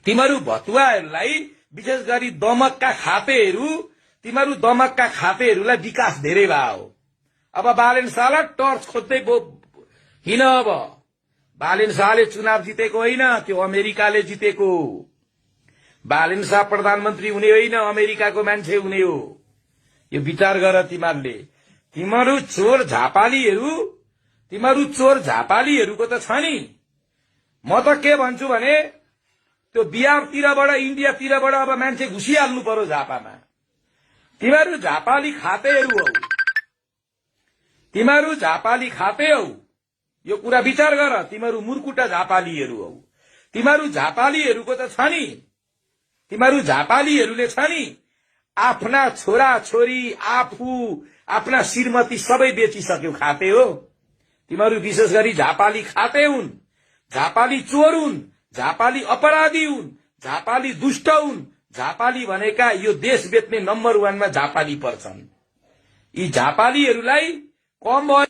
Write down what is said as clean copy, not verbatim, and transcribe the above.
तिमीहरू भतुवाहरूलाई विशेष गरी दमकका खापेहरूलाई विकास धेरै भयो। अब बालेन शाहलाई टर्च खोज्दै हिँड। अब बालेन शाहले चुनाव जितेको होइन, त्यो अमेरिकाले जितेको। बालेन शाह प्रधानमन्त्री हुने होइन, अमेरिकाको मान्छे हुने हो। यो विचार गर तिमीहरूले। तिमीहरू चोर झापालीहरूको त छ नि। म त के भन्छु भने त्यो बिहारतिरबाट इन्डियातिरबाट अब मान्छे घुसिहाल्नु पर्यो झापामा। तिमीहरू झापाली खाते हौ। यो कुरा विचार गर। तिमीहरू मुर्कुटा झापालीहरू हौ। तिमीहरू झापालीहरूको त छ नि। तिमीहरू झापालीहरूले छ नि आफ्ना छोरा छोरी आफू आफ्ना श्रीमती सबै बेचिसक्यो, खाते हो। तिमीहरू विशेष गरी झापाली खाते हुन्, झापाली चोर हुन्, झापाली अपराधी हुन्, झापाली दुष्ट हुन्। झापाली भनेका यो देश बेच्ने नम्बर 1 मा झापाली पर्छन्। यी झापालीहरूलाई कम भयो